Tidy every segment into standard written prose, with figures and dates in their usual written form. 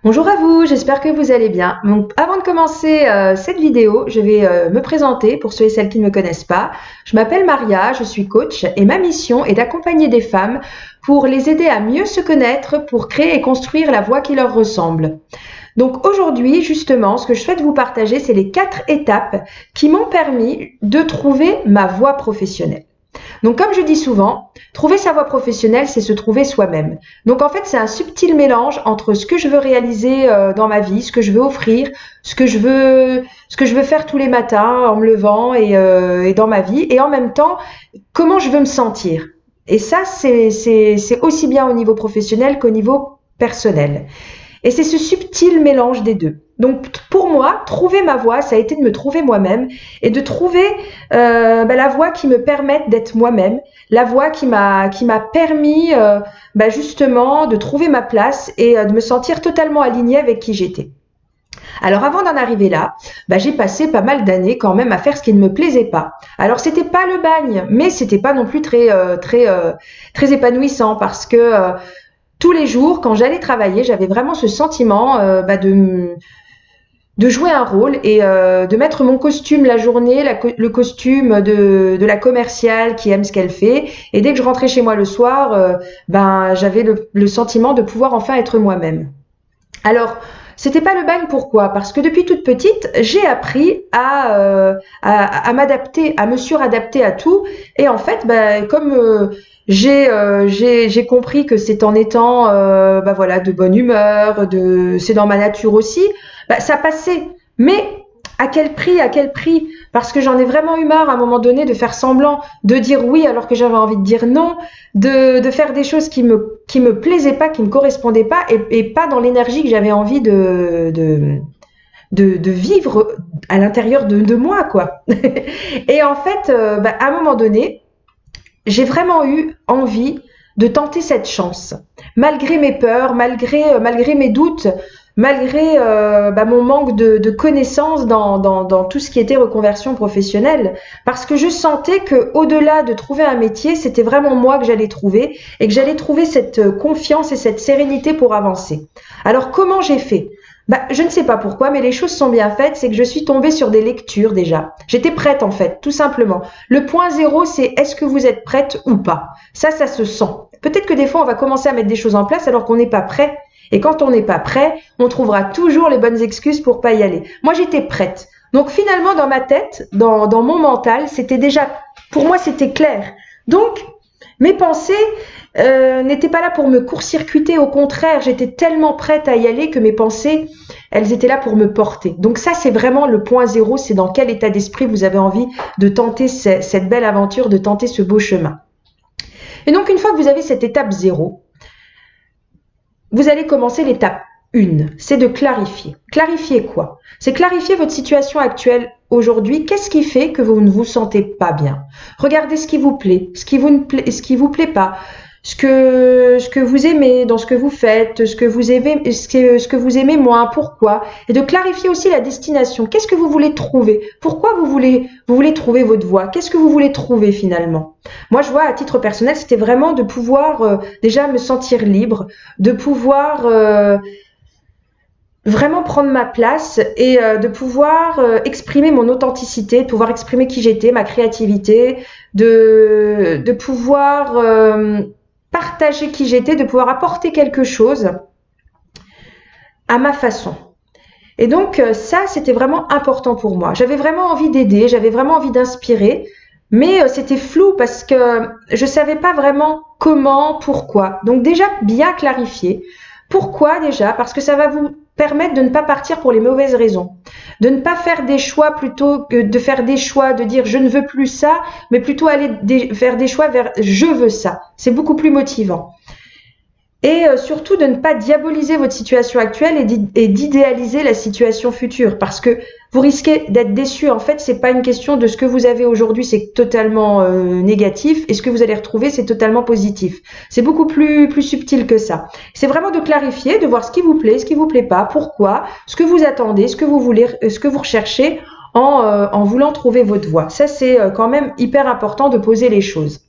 Bonjour à vous, j'espère que vous allez bien. Donc, avant de commencer cette vidéo, je vais me présenter pour ceux et celles qui ne me connaissent pas. Je m'appelle Maria, je suis coach et ma mission est d'accompagner des femmes pour les aider à mieux se connaître, pour créer et construire la voix qui leur ressemble. Donc aujourd'hui, justement, ce que je souhaite vous partager, c'est les 4 étapes qui m'ont permis de trouver ma voie professionnelle. Donc comme je dis souvent, trouver sa voie professionnelle, c'est se trouver soi-même. Donc en fait, c'est un subtil mélange entre ce que je veux réaliser dans ma vie, ce que je veux offrir, ce que je veux faire tous les matins en me levant et dans ma vie, et en même temps, comment je veux me sentir. Et ça, c'est aussi bien au niveau professionnel qu'au niveau personnel. Et c'est ce subtil mélange des deux. Donc pour moi, trouver ma voie, ça a été de me trouver moi-même et de trouver la voie qui me permette d'être moi-même, la voie qui m'a permis justement de trouver ma place et de me sentir totalement alignée avec qui j'étais. Alors avant d'en arriver là, j'ai passé pas mal d'années quand même à faire ce qui ne me plaisait pas. Alors c'était pas le bagne, mais c'était pas non plus très épanouissant parce que tous les jours, quand j'allais travailler, j'avais vraiment ce sentiment de jouer un rôle et de mettre mon costume la journée, le costume de la commerciale qui aime ce qu'elle fait. Et dès que je rentrais chez moi le soir, j'avais le sentiment de pouvoir enfin être moi-même. Alors, c'était pas le bagne, pourquoi? Parce que depuis toute petite, j'ai appris à m'adapter, à me suradapter à tout. Et en fait, comme j'ai compris que c'est en étant de bonne humeur, c'est dans ma nature aussi, ça passait. Mais à quel prix? À quel prix? Parce que j'en ai vraiment eu marre à un moment donné de faire semblant, de dire oui alors que j'avais envie de dire non, de faire des choses qui me plaisaient pas, qui me correspondaient pas et pas dans l'énergie que j'avais envie de vivre à l'intérieur de moi, quoi. Et en fait, à un moment donné, j'ai vraiment eu envie de tenter cette chance, malgré mes peurs, malgré mes doutes, malgré mon manque de connaissances dans tout ce qui était reconversion professionnelle, parce que je sentais que au-delà de trouver un métier, c'était vraiment moi que j'allais trouver et que j'allais trouver cette confiance et cette sérénité pour avancer. Alors comment j'ai fait? Je ne sais pas pourquoi, mais les choses sont bien faites, c'est que je suis tombée sur des lectures déjà. J'étais prête en fait, tout simplement. Le point zéro, c'est est-ce que vous êtes prête ou pas? Ça se sent. Peut-être que des fois, on va commencer à mettre des choses en place alors qu'on n'est pas prêt. Et quand on n'est pas prêt, on trouvera toujours les bonnes excuses pour pas y aller. Moi, j'étais prête. Donc finalement, dans ma tête, dans mon mental, c'était déjà, pour moi, c'était clair. Donc, mes pensées n'étaient pas là pour me court-circuiter. Au contraire, j'étais tellement prête à y aller que mes pensées, elles étaient là pour me porter. Donc ça, c'est vraiment le point zéro. C'est dans quel état d'esprit vous avez envie de tenter cette belle aventure, de tenter ce beau chemin. Et donc, une fois que vous avez cette étape zéro, vous allez commencer l'étape 1, c'est de clarifier. Clarifier quoi? C'est clarifier votre situation actuelle aujourd'hui. Qu'est-ce qui fait que vous ne vous sentez pas bien? Regardez ce qui vous plaît, ce qui vous plaît pas, ce que vous aimez dans ce que vous faites, ce que vous aimez moins, pourquoi? Et de clarifier aussi la destination. Qu'est-ce que vous voulez trouver? Pourquoi vous voulez trouver votre voie? Qu'est-ce que vous voulez trouver finalement? Moi, je vois à titre personnel, c'était vraiment de pouvoir déjà me sentir libre, de pouvoir vraiment prendre ma place et de pouvoir exprimer mon authenticité, de pouvoir exprimer qui j'étais, ma créativité, de pouvoir partager qui j'étais, de pouvoir apporter quelque chose à ma façon. Et donc ça, c'était vraiment important pour moi. J'avais vraiment envie d'aider, j'avais vraiment envie d'inspirer, mais c'était flou parce que je savais pas vraiment comment, pourquoi. Donc déjà, bien clarifier. Pourquoi déjà? Parce que ça va vous permettre de ne pas partir pour les mauvaises raisons. De ne pas faire des choix plutôt que de faire des choix, de dire je ne veux plus ça, mais plutôt aller faire des choix vers je veux ça. C'est beaucoup plus motivant. Et surtout de ne pas diaboliser votre situation actuelle et d'idéaliser la situation future parce que vous risquez d'être déçu. En fait, c'est pas une question de ce que vous avez aujourd'hui, c'est totalement négatif et ce que vous allez retrouver, c'est totalement positif. C'est beaucoup plus subtil que ça. C'est vraiment de clarifier, de voir ce qui vous plaît pas, pourquoi, ce que vous attendez, ce que vous voulez, ce que vous recherchez en voulant trouver votre voie. Ça, c'est quand même hyper important de poser les choses.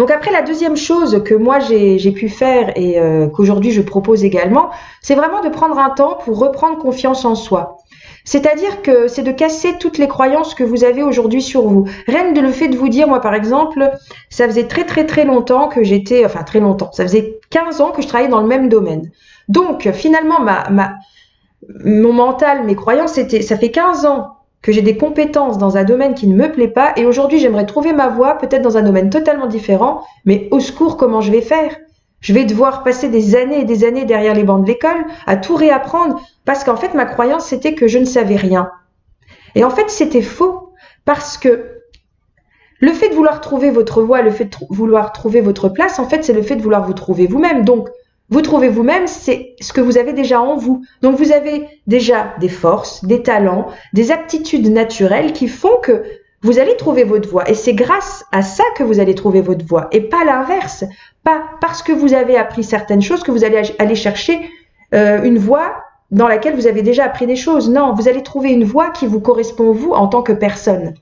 Donc après, la deuxième chose que moi j'ai pu faire et qu'aujourd'hui je propose également, c'est vraiment de prendre un temps pour reprendre confiance en soi. C'est-à-dire que c'est de casser toutes les croyances que vous avez aujourd'hui sur vous. Rien que le fait de vous dire, moi par exemple, ça faisait très longtemps que j'étais, enfin très longtemps, ça faisait 15 ans que je travaillais dans le même domaine. Donc finalement, mon mental, mes croyances, ça fait 15 ans que j'ai des compétences dans un domaine qui ne me plaît pas et aujourd'hui j'aimerais trouver ma voie peut-être dans un domaine totalement différent, mais au secours, comment je vais faire? Je vais devoir passer des années et des années derrière les bancs de l'école à tout réapprendre parce qu'en fait ma croyance c'était que je ne savais rien. Et en fait c'était faux parce que le fait de vouloir trouver votre voie, le fait de vouloir trouver votre place, en fait c'est le fait de vouloir vous trouver vous-même. Donc vous trouvez vous-même, c'est ce que vous avez déjà en vous. Donc vous avez déjà des forces, des talents, des aptitudes naturelles qui font que vous allez trouver votre voie. Et c'est grâce à ça que vous allez trouver votre voie et pas l'inverse. Pas parce que vous avez appris certaines choses que vous allez aller chercher une voie dans laquelle vous avez déjà appris des choses. Non, vous allez trouver une voie qui vous correspond vous en tant que personne.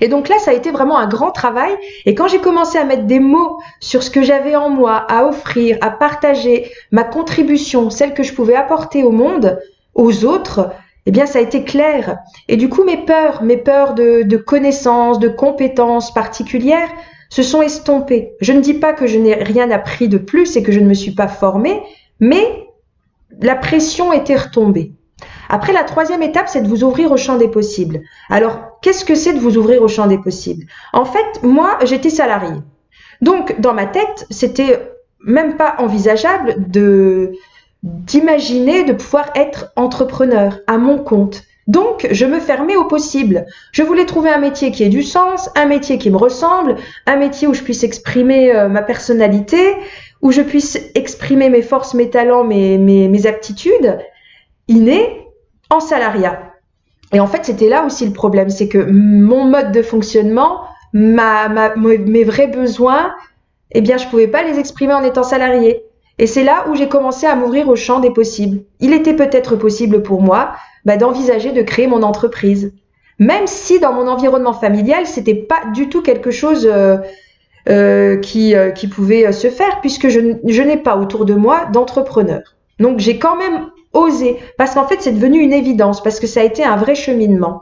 Et donc là, ça a été vraiment un grand travail. Et quand j'ai commencé à mettre des mots sur ce que j'avais en moi, à offrir, à partager, ma contribution, celle que je pouvais apporter au monde, aux autres, eh bien, ça a été clair. Et du coup, mes peurs de connaissances, de compétences particulières, se sont estompées. Je ne dis pas que je n'ai rien appris de plus et que je ne me suis pas formée, mais la pression était retombée. Après, la troisième étape, c'est de vous ouvrir au champ des possibles. Alors, qu'est-ce que c'est de vous ouvrir au champ des possibles? En fait, moi, j'étais salariée. Donc, dans ma tête, c'était même pas envisageable d'imaginer de pouvoir être entrepreneur à mon compte. Donc, je me fermais au possible. Je voulais trouver un métier qui ait du sens, un métier qui me ressemble, un métier où je puisse exprimer ma personnalité, où je puisse exprimer mes forces, mes talents, mes aptitudes innées en salariat. Et en fait, c'était là aussi le problème, c'est que mon mode de fonctionnement, mes vrais besoins, eh bien, je pouvais pas les exprimer en étant salarié. Et c'est là où j'ai commencé à m'ouvrir au champ des possibles. Il était peut-être possible pour moi d'envisager de créer mon entreprise. Même si dans mon environnement familial, c'était pas du tout quelque chose qui pouvait se faire, puisque je n'ai pas autour de moi d'entrepreneurs. Donc j'ai quand même osé, parce qu'en fait c'est devenu une évidence, parce que ça a été un vrai cheminement.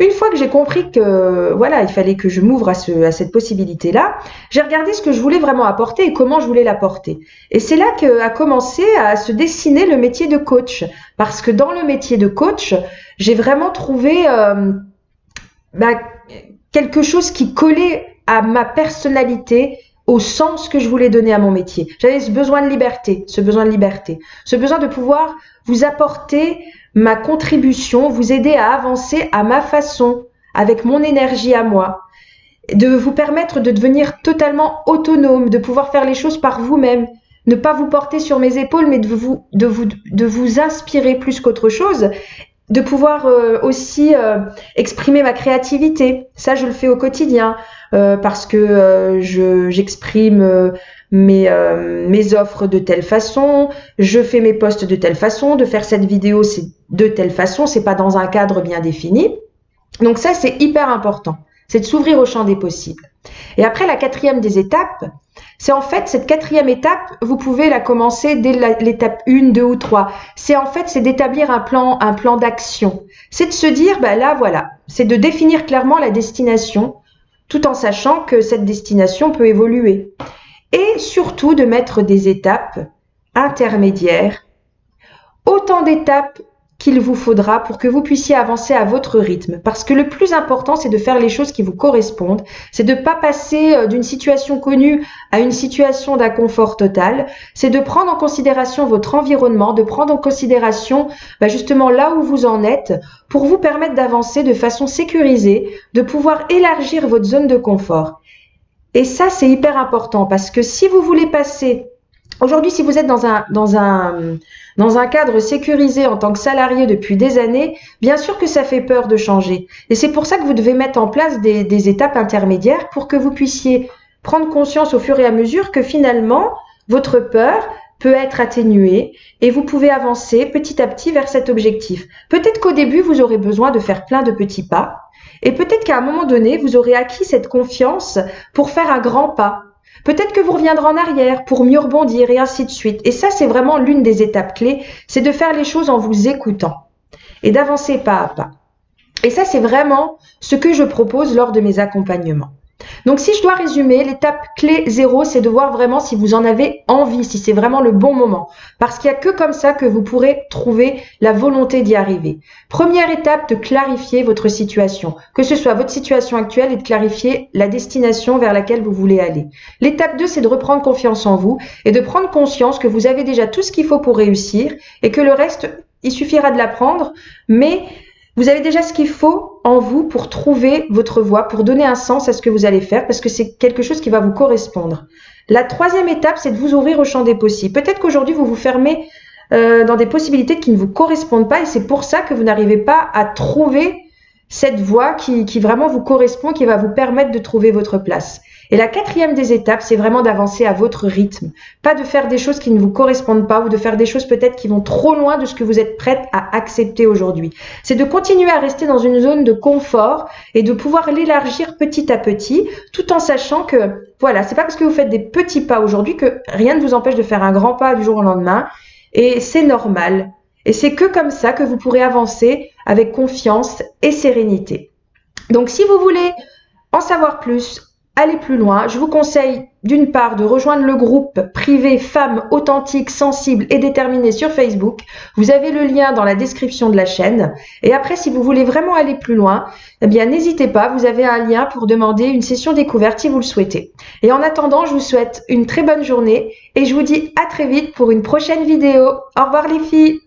Une fois que j'ai compris que voilà, il fallait que je m'ouvre à cette possibilité-là, j'ai regardé ce que je voulais vraiment apporter et comment je voulais l'apporter. Et c'est là qu'a commencé à se dessiner le métier de coach. Parce que dans le métier de coach, j'ai vraiment trouvé quelque chose qui collait à ma personnalité, au sens que je voulais donner à mon métier. J'avais ce besoin de liberté, ce besoin de pouvoir vous apporter ma contribution, vous aider à avancer à ma façon, avec mon énergie à moi, de vous permettre de devenir totalement autonome, de pouvoir faire les choses par vous-même, ne pas vous porter sur mes épaules, mais de vous inspirer plus qu'autre chose, de pouvoir aussi exprimer ma créativité. Ça, je le fais au quotidien parce que j'exprime mes offres de telle façon, je fais mes posts de telle façon, de faire cette vidéo c'est de telle façon, c'est pas dans un cadre bien défini. Donc ça, c'est hyper important. C'est de s'ouvrir au champ des possibles. Et après, la quatrième des étapes, c'est en fait cette quatrième étape, vous pouvez la commencer dès l'étape 1, 2 ou 3. C'est d'établir un plan d'action. C'est de se dire, là voilà, c'est de définir clairement la destination, tout en sachant que cette destination peut évoluer. Et surtout de mettre des étapes intermédiaires, autant d'étapes qu'il vous faudra pour que vous puissiez avancer à votre rythme. Parce que le plus important, c'est de faire les choses qui vous correspondent. C'est de ne pas passer d'une situation connue à une situation d'inconfort total. C'est de prendre en considération votre environnement, de prendre en considération justement là où vous en êtes pour vous permettre d'avancer de façon sécurisée, de pouvoir élargir votre zone de confort. Et ça, c'est hyper important parce que si vous voulez passer... Aujourd'hui, si vous êtes dans un cadre sécurisé en tant que salarié depuis des années, bien sûr que ça fait peur de changer. Et c'est pour ça que vous devez mettre en place des étapes intermédiaires pour que vous puissiez prendre conscience au fur et à mesure que finalement, votre peur peut être atténuée et vous pouvez avancer petit à petit vers cet objectif. Peut-être qu'au début, vous aurez besoin de faire plein de petits pas et peut-être qu'à un moment donné, vous aurez acquis cette confiance pour faire un grand pas. Peut-être que vous reviendrez en arrière pour mieux rebondir et ainsi de suite. Et ça, c'est vraiment l'une des étapes clés, c'est de faire les choses en vous écoutant et d'avancer pas à pas. Et ça, c'est vraiment ce que je propose lors de mes accompagnements. Donc, si je dois résumer, l'étape clé 0, c'est de voir vraiment si vous en avez envie, si c'est vraiment le bon moment. Parce qu'il n'y a que comme ça que vous pourrez trouver la volonté d'y arriver. Première étape, de clarifier votre situation, que ce soit votre situation actuelle et de clarifier la destination vers laquelle vous voulez aller. L'étape 2, c'est de reprendre confiance en vous et de prendre conscience que vous avez déjà tout ce qu'il faut pour réussir et que le reste, il suffira de l'apprendre, mais vous avez déjà ce qu'il faut en vous pour trouver votre voie, pour donner un sens à ce que vous allez faire, parce que c'est quelque chose qui va vous correspondre. La troisième étape, c'est de vous ouvrir au champ des possibles. Peut-être qu'aujourd'hui, vous vous fermez dans des possibilités qui ne vous correspondent pas, et c'est pour ça que vous n'arrivez pas à trouver cette voie qui vraiment vous correspond, qui va vous permettre de trouver votre place. Et la quatrième des étapes, c'est vraiment d'avancer à votre rythme. Pas de faire des choses qui ne vous correspondent pas ou de faire des choses peut-être qui vont trop loin de ce que vous êtes prête à accepter aujourd'hui. C'est de continuer à rester dans une zone de confort et de pouvoir l'élargir petit à petit, tout en sachant que, voilà, c'est pas parce que vous faites des petits pas aujourd'hui que rien ne vous empêche de faire un grand pas du jour au lendemain. Et c'est normal. Et c'est que comme ça que vous pourrez avancer avec confiance et sérénité. Donc, si vous voulez en savoir plus, aller plus loin, je vous conseille d'une part de rejoindre le groupe privé Femmes authentiques, sensibles et déterminées sur Facebook. Vous avez le lien dans la description de la chaîne. Et après, si vous voulez vraiment aller plus loin, eh bien, n'hésitez pas, vous avez un lien pour demander une session découverte si vous le souhaitez. Et en attendant, je vous souhaite une très bonne journée et je vous dis à très vite pour une prochaine vidéo. Au revoir les filles!